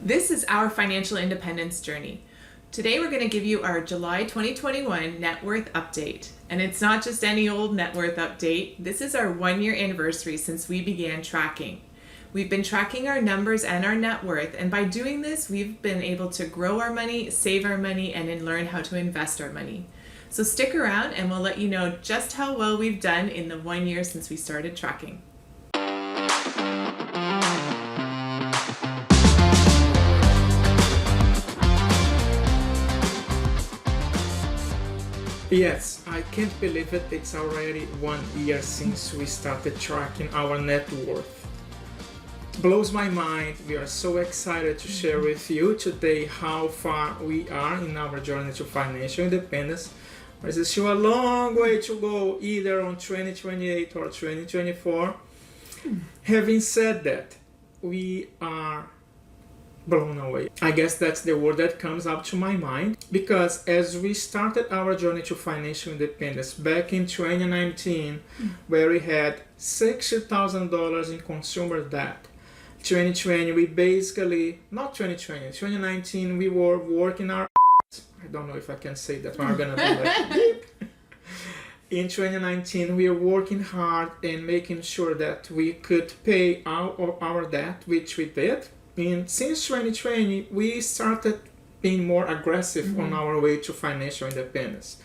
This is our financial independence journey. Today we're going to give you our July 2021 net worth update. And it's not just any old net worth update. This is our 1-year anniversary since we began tracking. We've been tracking our numbers and our net worth, and by doing this, we've been able to grow our money, save our money, and then learn how to invest our money. So stick around and we'll let you know just how well we've done in the 1 year since we started tracking. Yes, I can't believe it. It's already 1 year since we started tracking our net worth. Blows my mind. We are so excited to share with you today how far we are in our journey to financial independence. There's still a long way to go, either on 2028 or 2024. Having said that, we are blown away. I guess that's the word that comes up to my mind, because as we started our journey to financial independence back in 2019, where we had $60,000 in consumer debt, 2020 we basically, not 2020, 2019 we were working our I don't know if I can say that, but we're gonna be like beep. In 2019 we are working hard and making sure that we could pay our debt, which we did. And since 2020, we started being more aggressive on our way to financial independence.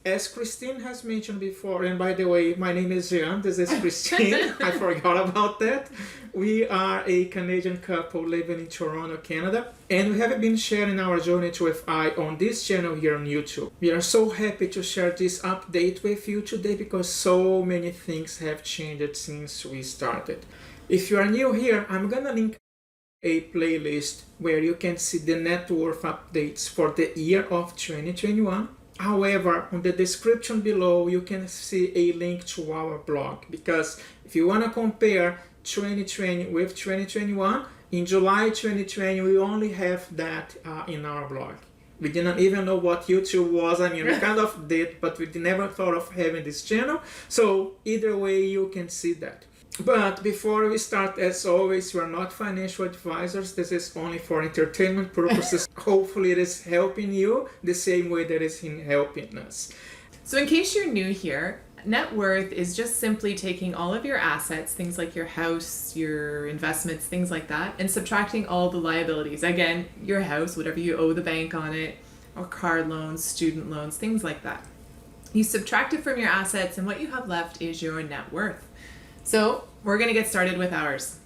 As Christine has mentioned before, and by the way, my name is Jean, this is Christine, I forgot about that. We are a Canadian couple living in Toronto, Canada, and we have been sharing our journey to FI on this channel here on YouTube. We are so happy to share this update with you today because so many things have changed since we started. If you are new here, I'm gonna link a playlist where you can see the net worth updates for the year of 2021. However, on the description below, you can see a link to our blog, because if you want to compare 2020 with 2021, in July 2020, we only have that in our blog. We didn't even know what YouTube was. I mean, we kind of did, but we never thought of having this channel. So either way, you can see that. But before we start, as always, we are not financial advisors. This is only for entertainment purposes. Hopefully it is helping you the same way that it's helping us. So in case you're new here, net worth is just simply taking all of your assets, things like your house, your investments, things like that, and subtracting all the liabilities. Again, your house, whatever you owe the bank on it, or car loans, student loans, things like that. You subtract it from your assets, and what you have left is your net worth. So we're going to get started with ours.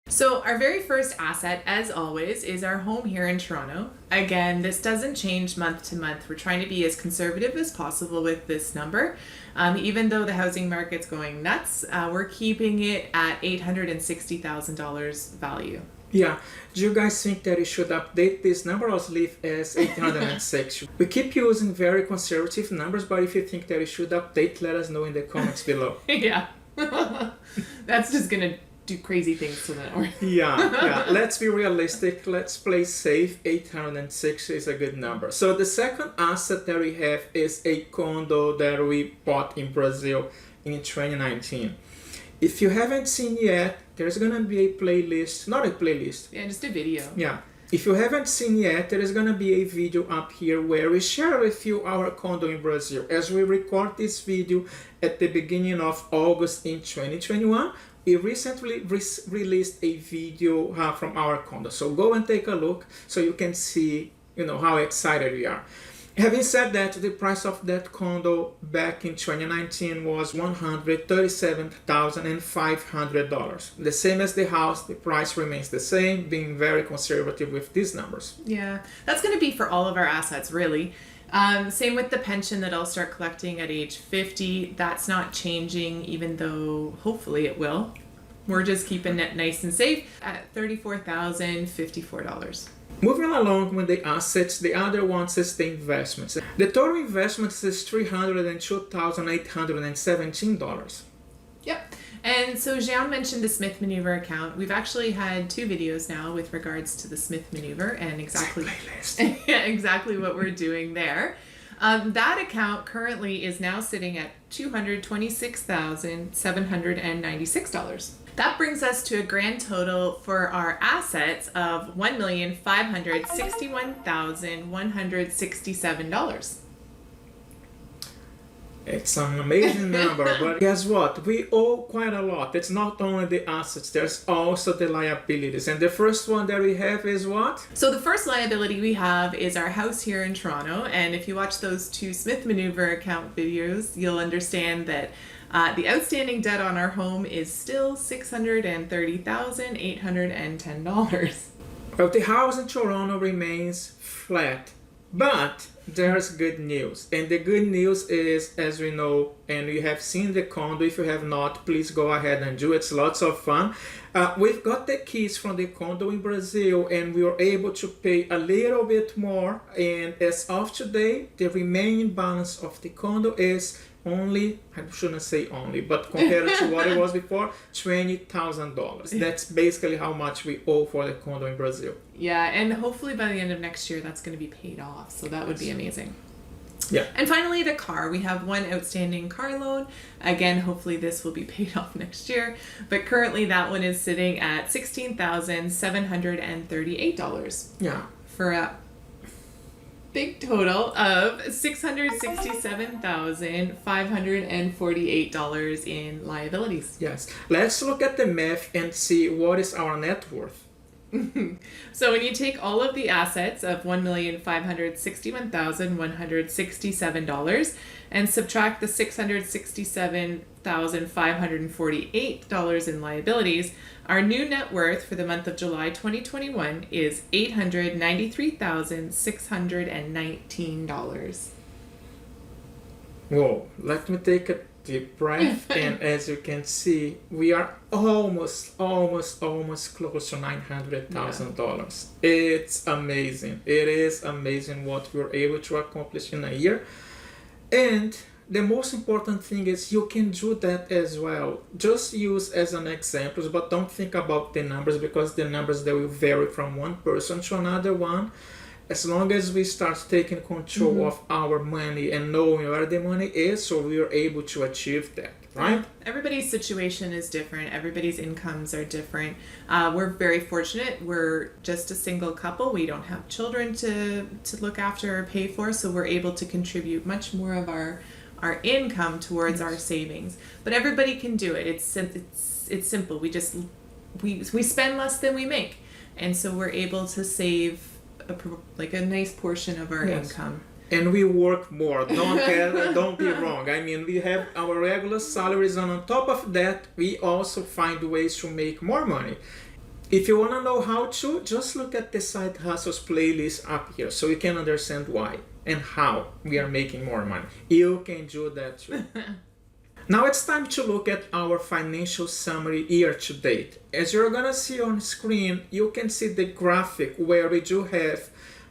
So our very first asset, as always, is our home here in Toronto. Again, this doesn't change month to month. We're trying to be as conservative as possible with this number. Even though the housing market's going nuts, we're keeping it at $860,000 value. Yeah, do you guys think that you should update this number or leave as 806? We keep using very conservative numbers, but if you think that you should update, let us know in the comments below. Yeah, that's just gonna do crazy things to the net worth. Yeah, let's be realistic, let's play safe. 806 is a good number. So the second asset that we have is a condo that we bought in Brazil in 2019. If you haven't seen yet, there's gonna be a playlist, not a playlist. Yeah, just a video. Yeah. If you haven't seen yet, there is gonna be a video up here where we share with you our condo in Brazil. As we record this video at the beginning of August in 2021, we recently released a video from our condo. So go and take a look so you can see, how excited we are. Having said that, the price of that condo back in 2019 was $137,500. The same as the house, the price remains the same, being very conservative with these numbers. Yeah, that's going to be for all of our assets, really. Same with the pension that I'll start collecting at age 50. That's not changing, even though hopefully it will. We're just keeping it nice and safe at $34,054. Moving along with the assets, the other one is the investments. The total investments is $302,817. Yep. And so Jean mentioned the Smith Maneuver account. We've actually had 2 videos now with regards to the Smith Maneuver and exactly what we're doing there. That account currently is now sitting at $226,796. That brings us to a grand total for our assets of $1,561,167. It's an amazing number, but guess what? We owe quite a lot. It's not only the assets, there's also the liabilities. And the first one that we have is what? So the first liability we have is our house here in Toronto. And if you watch those two Smith Maneuver account videos, you'll understand that the outstanding debt on our home is still $630,810. Well, the house in Toronto remains flat, but there's good news. And the good news is, as we know, and you have seen the condo, if you have not, please go ahead and do it. It's lots of fun. We've got the keys from the condo in Brazil, and we were able to pay a little bit more. And as of today, the remaining balance of the condo is only, I shouldn't say only, but compared to what it was before, $20,000. That's basically how much we owe for the condo in Brazil. Yeah, and hopefully by the end of next year, that's going to be paid off. So that would be amazing. Yeah. And finally, the car. We have one outstanding car loan. Again, hopefully this will be paid off next year. But currently that one is sitting at $16,738. Yeah. For a big total of $667,548 in liabilities. Yes. Let's look at the math and see what is our net worth. So when you take all of the assets of $1,561,167 and subtract the $667,548 in liabilities, our new net worth for the month of July 2021 is $893,619. Whoa, let me take a deep breath. And as you can see, we are almost close to $900,000. It's amazing. It is amazing what we were able to accomplish in a year. And the most important thing is you can do that as well. Just use as an example, but don't think about the numbers, because the numbers, they will vary from one person to another one. As long as we start taking control of our money and knowing where the money is, so we are able to achieve that, right? Everybody's situation is different. Everybody's incomes are different. We're very fortunate. We're just a single couple. We don't have children to look after or pay for, so we're able to contribute much more of our income towards our savings. But everybody can do it. It's simple. We spend less than we make, and so we're able to save a nice portion of our income. And we work more. Don't be wrong. I mean, we have our regular salaries, and on top of that, we also find ways to make more money. If you want to know how to, just look at the Side Hustles playlist up here, so you can understand why and how we are making more money. You can do that too. Now it's time to look at our financial summary year to date. As you're gonna see on screen, you can see the graphic where we do have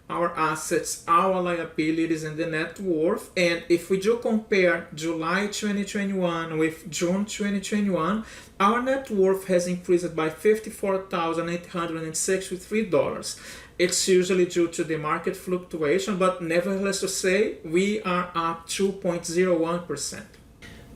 our assets, our liabilities, and the net worth. And if we do compare July 2021 with June 2021, our net worth has increased by $54,863. It's usually due to the market fluctuation, but nevertheless to say, we are up 2.01%.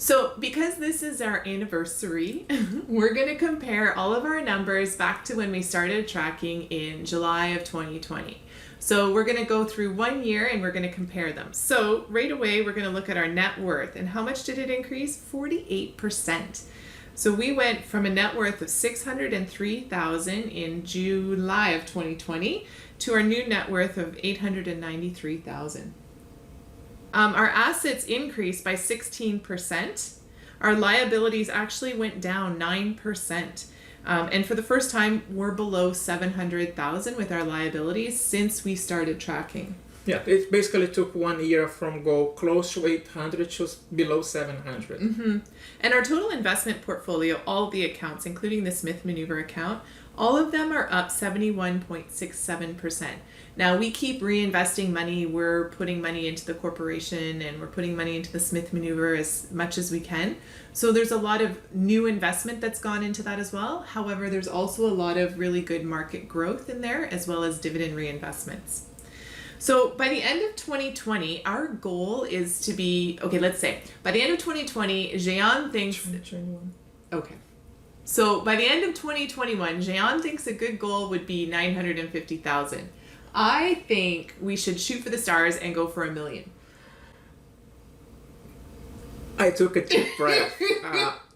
So because this is our anniversary, we're going to compare all of our numbers back to when we started tracking in July of 2020. So we're going to go through 1 year and we're going to compare them. So right away, we're going to look at our net worth. And how much did it increase? 48%. So we went from a net worth of $603,000 in July of 2020 to our new net worth of $893,000. Our assets increased by 16%. Our liabilities actually went down 9%. And for the first time, we're below $700,000 with our liabilities since we started tracking. Yeah, it basically took 1 year from go close to 800 to below 700. And our total investment portfolio, all the accounts, including the Smith Maneuver account, all of them are up 71.67%. Now we keep reinvesting money. We're putting money into the corporation and we're putting money into the Smith Maneuver as much as we can. So there's a lot of new investment that's gone into that as well. However, there's also a lot of really good market growth in there, as well as dividend reinvestments. So by the end of 2020, our goal is to be, okay, let's say, by the end of 2020, Jean thinks... 2021. Okay. So by the end of 2021, Jean thinks a good goal would be 950,000. I think we should shoot for the stars and go for 1 million. I took a deep breath.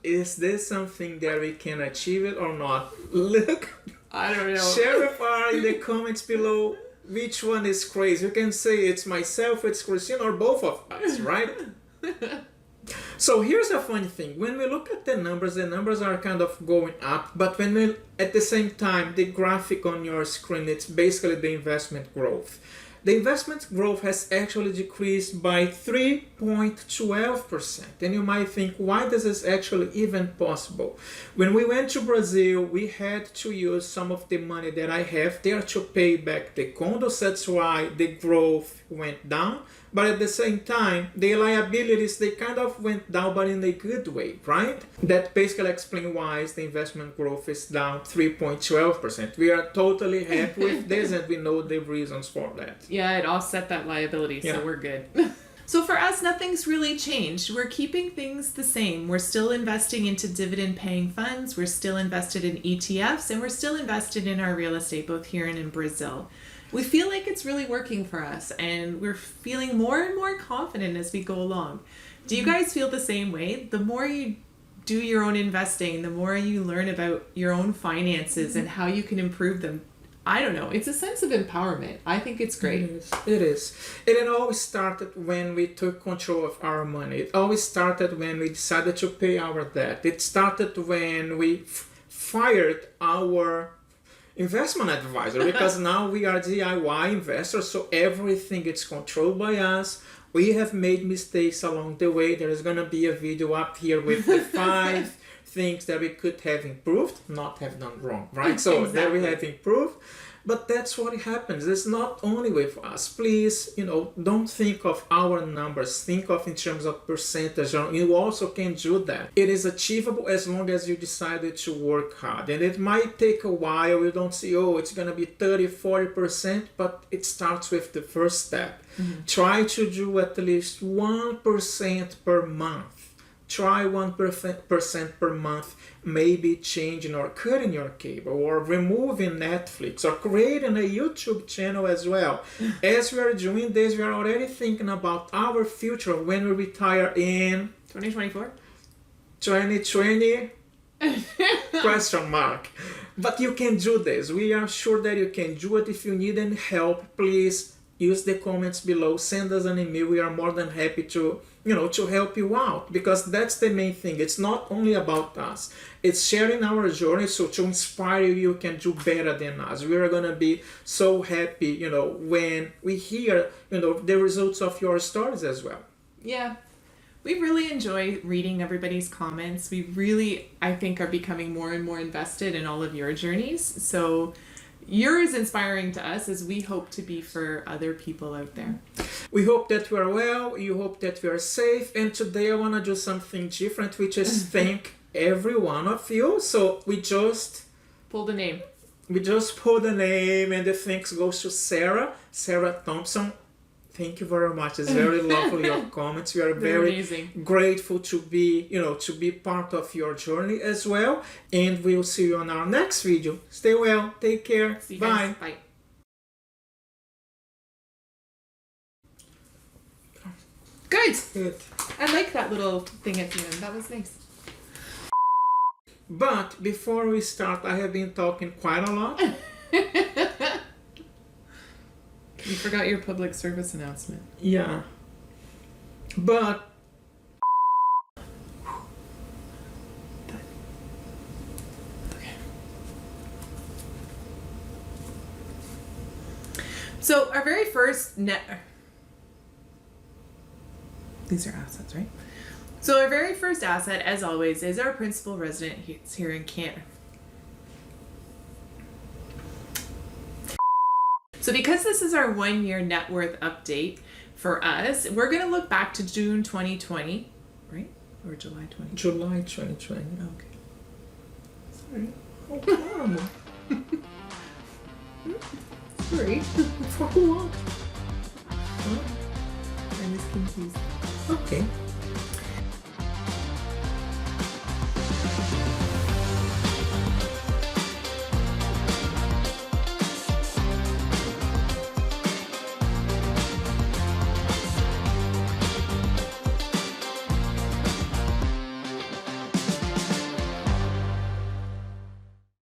Is this something that we can achieve it or not? Look, I don't know. share with us in the comments below which one is crazy. You can say it's myself, it's Christine, or both of us, right? So here's a funny thing. When we look at the numbers are kind of going up, but when we, at the same time, the graphic on your screen, it's basically the investment growth. The investment growth has actually decreased by 3.12%. And you might think, why this is actually even possible? When we went to Brazil, we had to use some of the money that I have there to pay back the condos. That's why the growth went down. But at the same time, the liabilities, they kind of went down, but in a good way, right? That basically explains why the investment growth is down 3.12%. We are totally happy with this, and we know the reasons for that. Yeah, it offset that liability, so we're good. So for us, nothing's really changed. We're keeping things the same. We're still investing into dividend-paying funds. We're still invested in ETFs, and we're still invested in our real estate, both here and in Brazil. We feel like it's really working for us, and we're feeling more and more confident as we go along. Do you guys feel the same way? The more you do your own investing, the more you learn about your own finances and how you can improve them. I don't know. It's a sense of empowerment. I think it's great. It is. And it always started when we took control of our money. It always started when we decided to pay our debt. It started when we fired our investment advisor, because now we are DIY investors, so everything is controlled by us. We have made mistakes along the way. There is going to be a video up here with the 5 things that we could have improved, not have done wrong, right? So Exactly. that we have improved. But that's what happens. It's not only with us. Please, don't think of our numbers. Think of in terms of percentage. You also can do that. It is achievable as long as you decided to work hard. And it might take a while. You don't see, it's going to be 30, 40%, but it starts with the first step. Mm-hmm. Try to do at least 1% per month. Try 1% per month, maybe changing or cutting your cable or removing Netflix or creating a YouTube channel as well. As we are doing this, we are already thinking about our future when we retire in 2024? 2020? Question mark. But you can do this. We are sure that you can do it. If you need any help, please use the comments below. Send us an email. We are more than happy to help you out, because that's the main thing. It's not only about us. It's sharing our journey, so to inspire you, you can do better than us. We are going to be so happy, when we hear, the results of your stories as well. Yeah. We really enjoy reading everybody's comments. We really, I think, are becoming more and more invested in all of your journeys. So you're as inspiring to us as we hope to be for other people out there. We hope that you are well, you hope that you are safe, and today I want to do something different, which is thank every one of you. So we just pulled a name. And the thanks goes to Sarah Thompson. Thank you very much. It's very lovely, your comments. We are very amazing. Grateful to be, to be part of your journey as well. And we'll see you on our next video. Stay well. Take care. See you Bye. guys. Bye. Good. I like that little thing at the end. That was nice. But before we start, I have been talking quite a lot. You forgot your public service announcement. Yeah. But okay. So our very first these are assets, right? So our very first asset, as always, is our principal resident here in Canada. So because this is our 1 year net worth update for us, we're going to look back to June 2020, right? Or July 2020? July 2020. Okay. Sorry. Oh, horrible. Sorry. For what? confused. Okay.